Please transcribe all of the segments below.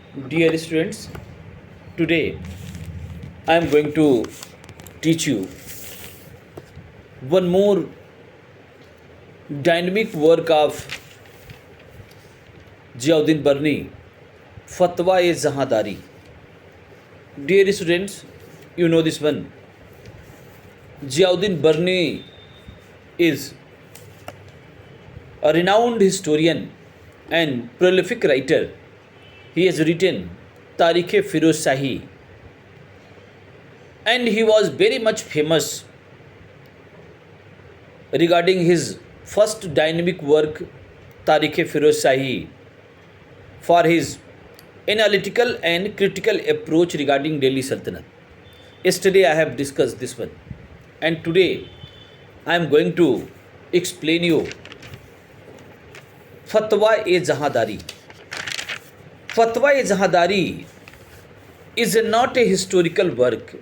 Dear students, today I am going to teach you one more dynamic work of Ziauddin Barni, Fatwa-e-Jahadari. Dear students, you know this one. Ziauddin Barni is a renowned historian and prolific writer. He has written Tarikh-e-Firoz Shahi, and he was very much famous regarding his first dynamic work Tarikh-e-Firoz Shahi for his analytical and critical approach regarding Delhi Sultanate. Yesterday I have discussed this one, and today I am going to explain you Fatwa-e-Jahadari. Fatwa-e-Jahadari is not a historical work.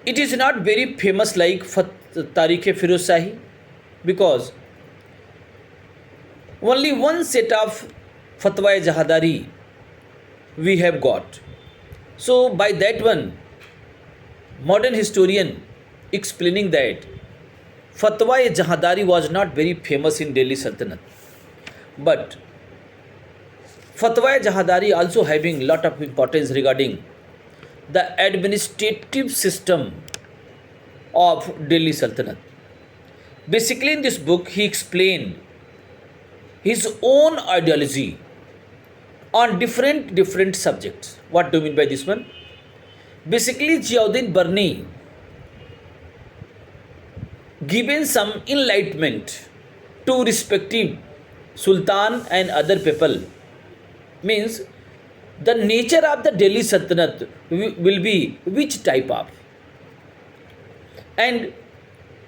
It is not very famous like Tarikh-e-Firoz Shahi because only one set of Fatwa-e-Jahadari we have got. So by that one, modern historian explaining that Fatwa-e-Jahadari was not very famous in Delhi Sultanate, but Fatwa-e-Jahadari also having lot of importance regarding the administrative system of Delhi Sultanate. Basically, in this book, he explained his own ideology on different subjects. What do you mean by this one? Basically, Ziauddin Barni given some enlightenment to respective Sultan and other people, means the nature of the Delhi Sultanate will be which type of, and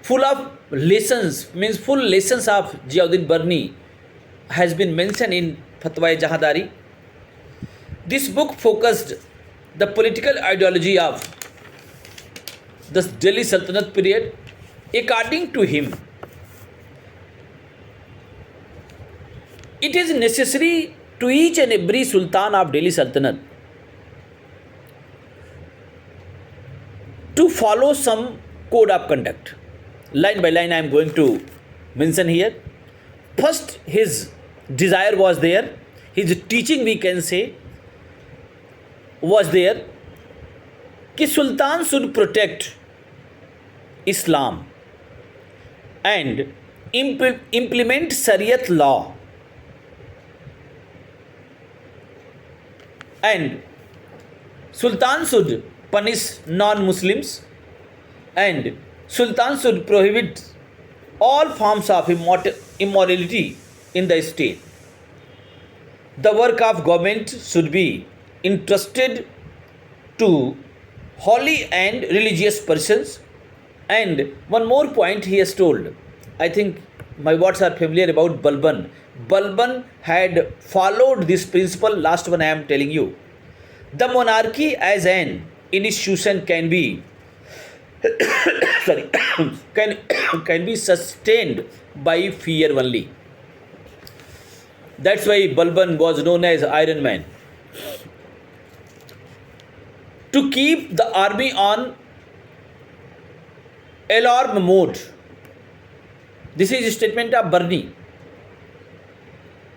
full of lessons, means full lessons of Ziauddin Barni has been mentioned in Fatwa-e-Jahadari. This book focused the political ideology of the Delhi Sultanate period. According to him, it is necessary to each and every Sultan of Delhi Sultanate to follow some code of conduct. Line by line I am going to mention here. First, his desire was there, his teaching we can say was there, कि Sultan should protect Islam and implement Shariat law, and Sultan should punish non-Muslims, and Sultan should prohibit all forms of immorality in the state. The work of government should be entrusted to holy and religious persons. And one more point he has told, I think my words are familiar about Balban. Balban had followed this principle, last one I am telling you. The monarchy as an institution can be sorry can be sustained by fear only. That's why Balban was known as Iron Man. To keep the army on alarm mode. This is a statement of Barni.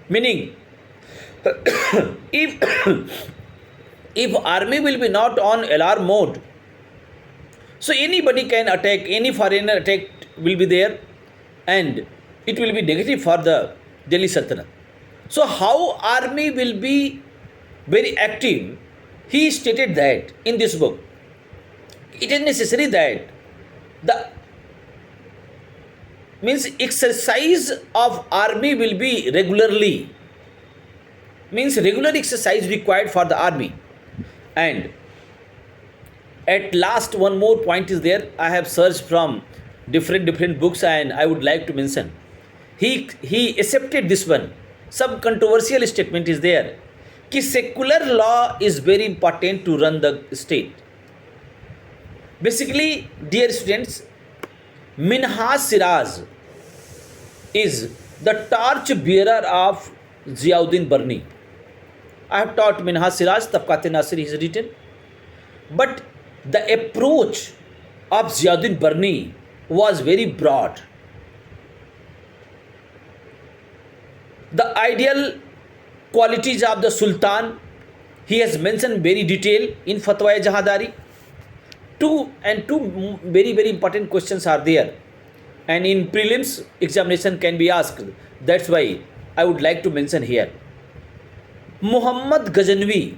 Meaning, if if army will be not on alarm mode, so anybody can attack, any foreigner attack will be there, and it will be negative for the Delhi Sultanate. So how army will be very active? He stated that in this book, it is necessary that the means exercise of army will be regularly, means regular exercise required for the army. And at last one more point is there, I have searched from different books and I would like to mention. He accepted this one. Some controversial statement is there कि secular law is very important to run the state. Basically, dear students, Minhaj Siraj is the torch bearer of Ziauddin Barni. I have taught Minhaj Siraj, Tabaqat Nasir is written. But the approach of Ziauddin Barni was very broad. The ideal qualities of the Sultan he has mentioned very detail in Fatwa-e-Jahadari. Two very important questions are there, and in prelims examination can be asked. That's why I would like to mention here. Muhammad Ghaznavi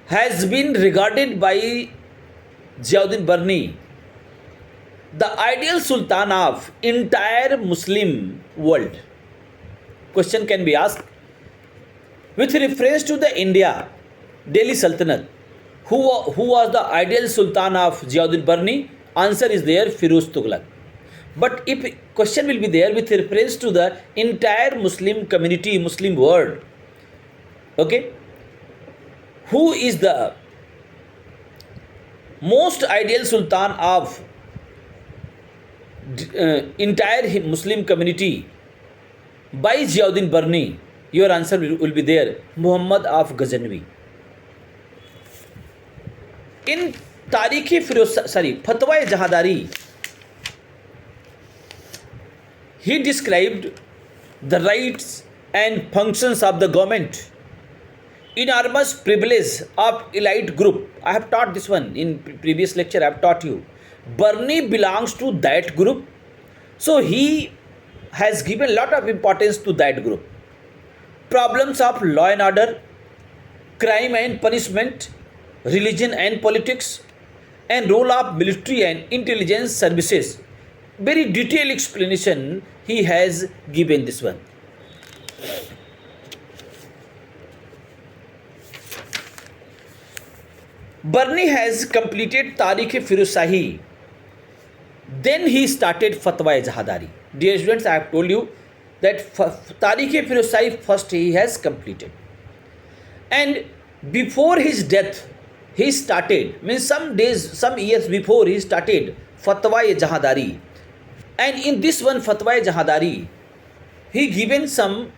has been regarded by Ziauddin Barni the ideal Sultan of entire Muslim world. Question can be asked with reference to the India, Delhi Sultanate. Who was the ideal Sultan of Ziauddin Barni? Answer is there, Firuz Tughlaq. But if question will be there with reference to the entire Muslim community, Muslim world, okay, who is the most ideal Sultan of entire Muslim community by Ziauddin Barni? Your answer will be there, Muhammad of Ghaznavi. In Fatwa-e-Jahadari, he described the rights and functions of the government, enormous privilege of elite group. I have taught this one in previous lecture. I have taught you. Barni belongs to that group, so he has given a lot of importance to that group. Problems of law and order, crime and punishment, religion and politics, and role of military and intelligence services. Very detailed explanation he has given this one. Barni has completed Tarikh-e-Firuz Shahi. Then he started Fatwa-e-Jahadari. Dear students, I have told you that Tarikh-e-Firuz Shahi first he has completed. And before his death, he started, means some years before he started Fatwa-e-Jahadari. And in this one Fatwa-e-Jahadari, he given some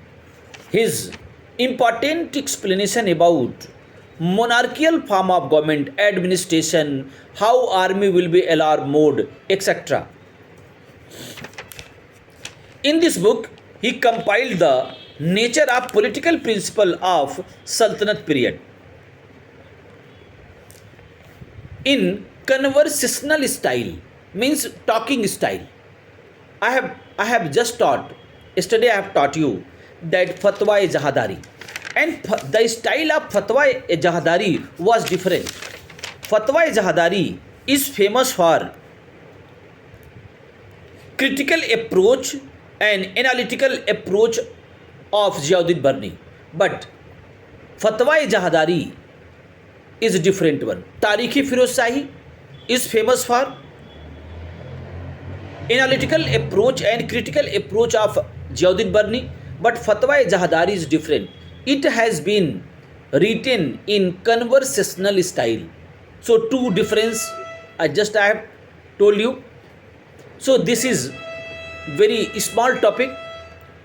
his important explanation about monarchical form of government, administration, how army will be alarm mode, etc. In this book, he compiled the nature of political principle of Sultanate period in conversational style, means talking style. I have just taught, yesterday I have taught you that Fatwa-e-Jahadari, and the style of Fatwa-e-Jahadari was different. Fatwa-e-Jahadari is famous for critical approach and analytical approach of Ziauddin Barni, but Fatwa-e-Jahadari is a different one. Tarikh-e-Firuz Shahi is famous for analytical approach and critical approach of Ziauddin Barni, but Fatwa-e-Jahadari is different. It has been written in conversational style. So two difference I have told you. So this is very small topic,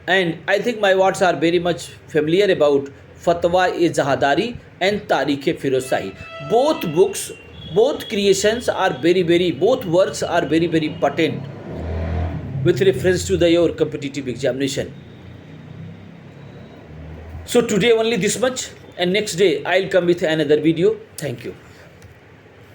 and I think my words are very much familiar about Fatwa-e-Jahadari and Tarikh-e-Firuz Shahi. Both books, both creations are both works are very potent with reference to your competitive examination. So today only this much, and next day I'll come with another video. Thank you.